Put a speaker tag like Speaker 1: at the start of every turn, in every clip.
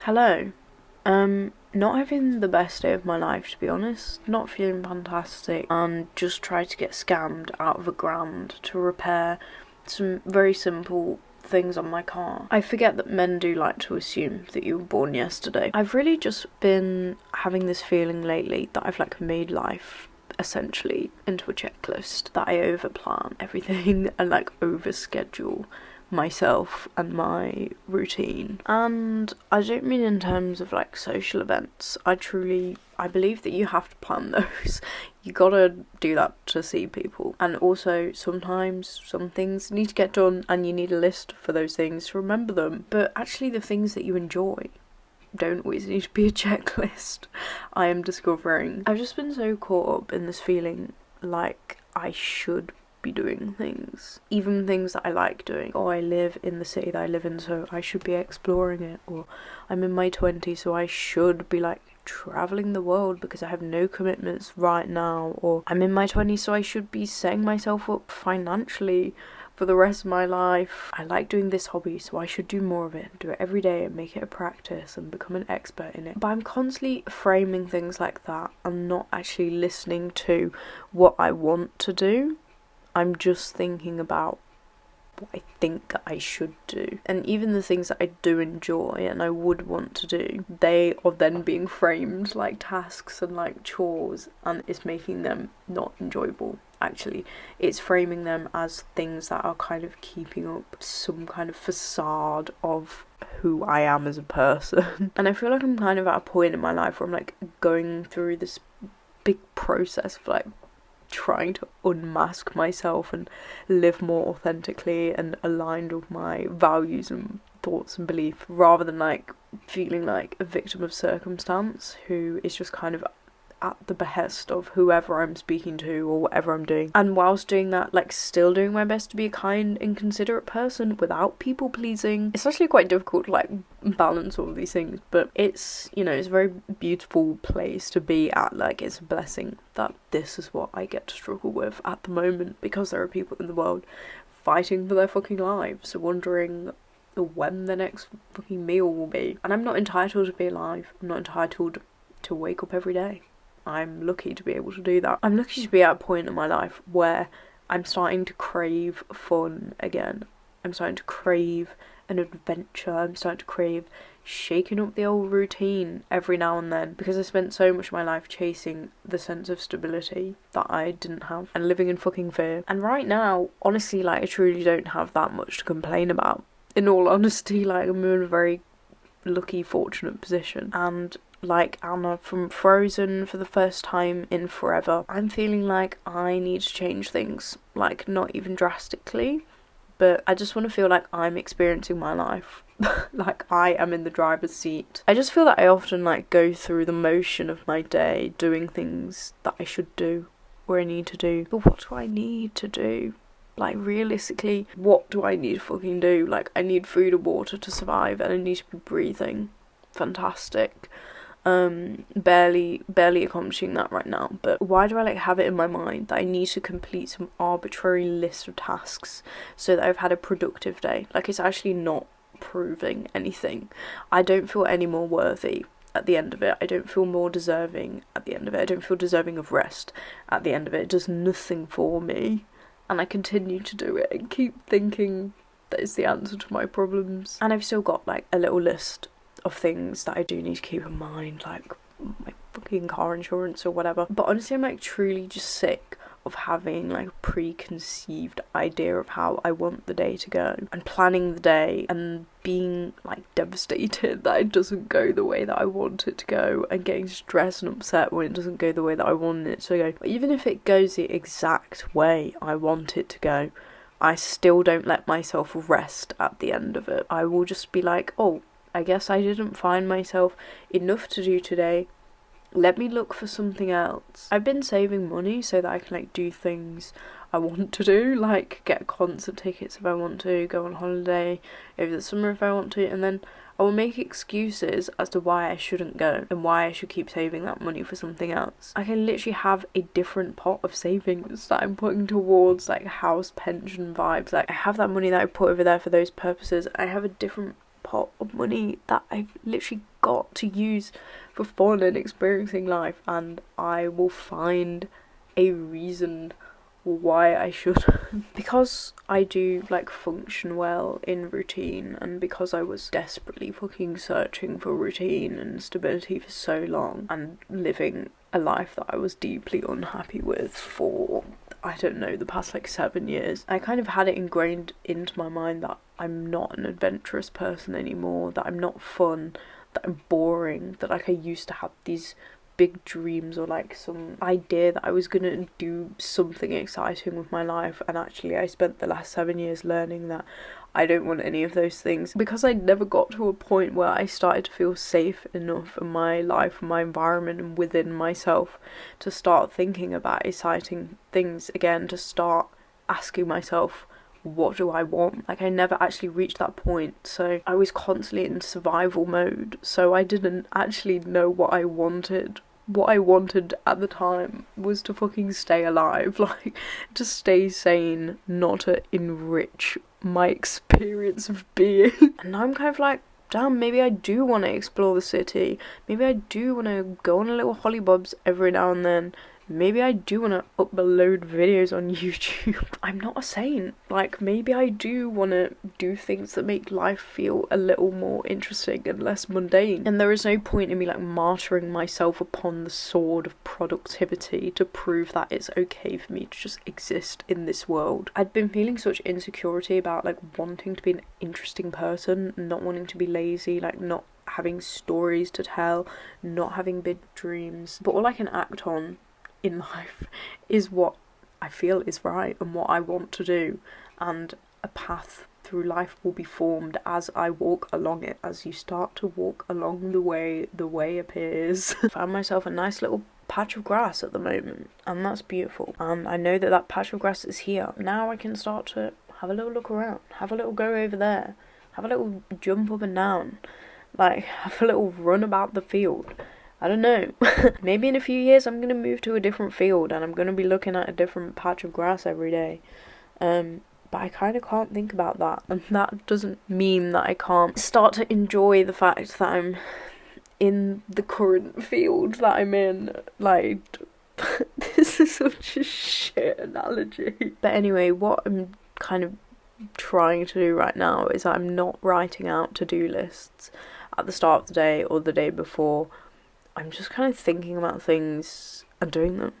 Speaker 1: Hello. Not having the best day of my life, to be honest. Not feeling fantastic, and just tried to get scammed out of £1,000 to repair some very simple things on my car. I forget that men do like to assume that you were born yesterday. I've really just been having this feeling lately that I've made life essentially into a checklist, that I overplan everything and overschedule myself and my routine. And I don't mean in terms of social events. I believe that you have to plan those. You gotta do that to see people. And also sometimes some things need to get done and you need a list for those things to remember them. But actually the things that you enjoy don't always need to be a checklist. I am discovering. I've just been so caught up in this feeling like I should be doing things, even things that I like doing. Or I live in the city that I live in, so I should be exploring it. Or I'm in my 20s, so I should be traveling the world because I have no commitments right now. Or I'm in my 20s, so I should be setting myself up financially for the rest of my life. I like doing this hobby, so I should do more of it, do it every day and make it a practice and become an expert in it. But I'm constantly framing things like that and not actually listening to what I want to do. I'm just thinking about what I think I should do. And even the things that I do enjoy and I would want to do, they are then being framed like tasks and chores, and it's making them not enjoyable. Actually, it's framing them as things that are kind of keeping up some kind of facade of who I am as a person. And I feel like I'm kind of at a point in my life where I'm going through this big process of trying to unmask myself and live more authentically and aligned with my values and thoughts and belief, rather than feeling like a victim of circumstance who is just kind of at the behest of whoever I'm speaking to or whatever I'm doing. And whilst doing that, still doing my best to be a kind and considerate person without people pleasing. It's actually quite difficult to balance all of these things, but it's, it's a very beautiful place to be at. It's a blessing that this is what I get to struggle with at the moment, because there are people in the world fighting for their fucking lives, wondering when the next fucking meal will be. And I'm not entitled to be alive. I'm not entitled to wake up every day. I'm lucky to be able to do that. I'm lucky to be at a point in my life where I'm starting to crave fun again. I'm starting to crave an adventure. I'm starting to crave shaking up the old routine every now and then, because I spent so much of my life chasing the sense of stability that I didn't have and living in fucking fear. And right now, honestly, I truly don't have that much to complain about. In all honesty, I'm in a very lucky, fortunate position. And like Anna from Frozen, for the first time in forever, I'm feeling like I need to change things. Not even drastically, but I just want to feel like I'm experiencing my life. I am in the driver's seat. I just feel that I often go through the motion of my day, doing things that I should do or I need to do. But what do I need to do? Realistically, what do I need to fucking do? I need food and water to survive, and I need to be breathing. Fantastic. Barely accomplishing that right now. But why do I have it in my mind that I need to complete some arbitrary list of tasks so that I've had a productive day? It's actually not proving anything. I don't feel any more worthy at the end of it. I don't feel more deserving at the end of it. I don't feel deserving of rest at the end of it. It does nothing for me. And I continue to do it and keep thinking that is the answer to my problems. And I've still got a little list of things that I do need to keep in mind, my fucking car insurance or whatever. But honestly, I'm truly just sick of having a preconceived idea of how I want the day to go, and planning the day and being devastated that it doesn't go the way that I want it to go, and getting stressed and upset when it doesn't go the way that I want it to go. But even if it goes the exact way I want it to go, I still don't let myself rest at the end of it. I will just be oh, I guess I didn't find myself enough to do today. Let me look for something else. I've been saving money so that I can do things I want to do, get concert tickets if I want to, go on holiday over the summer if I want to, and then I will make excuses as to why I shouldn't go and why I should keep saving that money for something else. I can literally have a different pot of savings that I'm putting towards house pension vibes. I have that money that I put over there for those purposes. I have a different pot of money that I've literally got to use for fun and experiencing life, and I will find a reason why I should. Because I do like function well in routine, and because I was desperately fucking searching for routine and stability for so long and living a life that I was deeply unhappy with for, I don't know, the past like 7 years, I kind of had it ingrained into my mind that I'm not an adventurous person anymore, that I'm not fun, that I'm boring, that like I used to have these big dreams or like some idea that I was gonna do something exciting with my life, and actually I spent the last 7 years learning that I don't want any of those things, because I never got to a point where I started to feel safe enough in my life and my environment and within myself to start thinking about exciting things again, to start asking myself, what do I want? Like, I never actually reached that point, so I was constantly in survival mode, so I didn't actually know what I wanted. What I wanted at the time was to fucking stay alive, like, to stay sane, not to enrich my experience of being. And now I'm kind of like, damn, maybe I do want to explore the city, maybe I do want to go on a little hollybobs every now and then, maybe I do want to upload videos on YouTube. I'm not a saint. Like, maybe I do want to do things that make life feel a little more interesting and less mundane. And there is no point in me like martyring myself upon the sword of productivity to prove that it's okay for me to just exist in this world. I'd been feeling such insecurity about like wanting to be an interesting person, not wanting to be lazy, like not having stories to tell, not having big dreams. But all I can act on in life is what I feel is right and what I want to do, and a path through life will be formed as I walk along it. As you start to walk along the way appears. I found myself a nice little patch of grass at the moment, and that's beautiful, and I know that that patch of grass is here. Now I can start to have a little look around, have a little go over there, have a little jump up and down, like have a little run about the field. I don't know. Maybe in a few years I'm going to move to a different field and I'm going to be looking at a different patch of grass every day. But I kind of can't think about that. And that doesn't mean that I can't start to enjoy the fact that I'm in the current field that I'm in. Like, this is such a shit analogy. But anyway, what I'm kind of trying to do right now is I'm not writing out to-do lists at the start of the day or the day before. I'm just kind of thinking about things and doing them.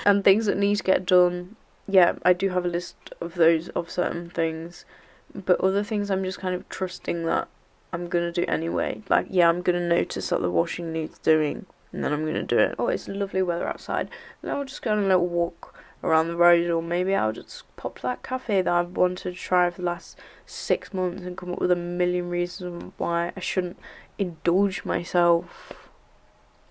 Speaker 1: And things that need to get done, yeah, I do have a list of those, of certain things, but other things I'm just kind of trusting that I'm gonna do anyway. Like, yeah, I'm gonna notice that the washing needs doing, and then I'm gonna do it. Oh, it's lovely weather outside, then I'll just go on a little walk around the road, or maybe I'll just pop to that cafe that I've wanted to try for the last 6 months and come up with a million reasons why I shouldn't indulge myself.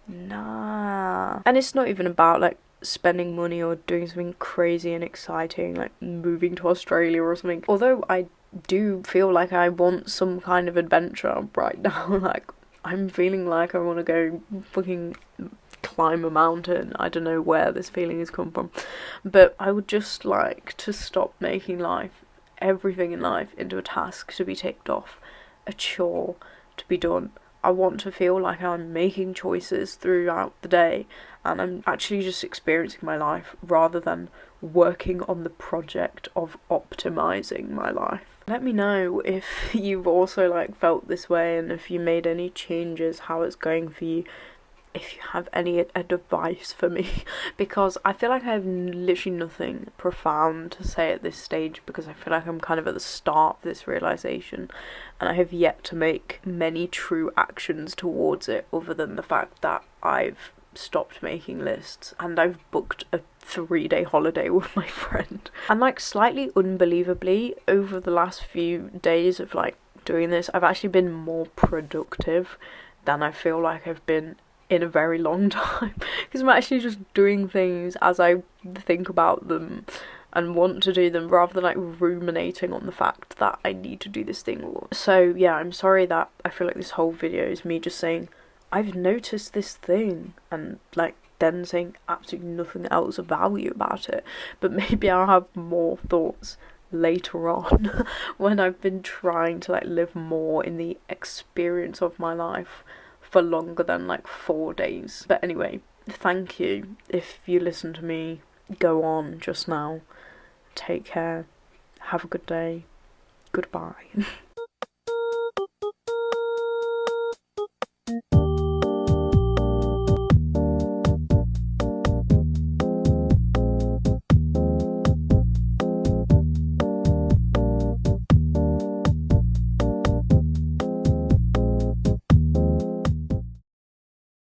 Speaker 1: Nah. And it's not even about like spending money or doing something crazy and exciting, like moving to Australia or something. Although I do feel like I want some kind of adventure right now. Like, I'm feeling like I want to go fucking climb a mountain. I don't know where this feeling has come from. But I would just like to stop making life, everything in life, into a task to be ticked off, a chore to be done. I want to feel like I'm making choices throughout the day and I'm actually just experiencing my life rather than working on the project of optimizing my life. Let me know if you've also like felt this way, and if you made any changes, how it's going for you. If you have any advice for me, because I feel like I have literally nothing profound to say at this stage, because I feel like I'm kind of at the start of this realisation and I have yet to make many true actions towards it, other than the fact that I've stopped making lists and I've booked a 3-day holiday with my friend. And like, slightly unbelievably, over the last few days of like doing this, I've actually been more productive than I feel like I've been in a very long time, because I'm actually just doing things as I think about them and want to do them, rather than like ruminating on the fact that I need to do this thing. So yeah, I'm sorry that I feel like this whole video is me just saying I've noticed this thing and like then saying absolutely nothing else of value about it. But maybe I'll have more thoughts later on when I've been trying to like live more in the experience of my life for longer than like 4 days. But anyway, thank you if you listen to me go on just now. Take care. Have a good day. Goodbye.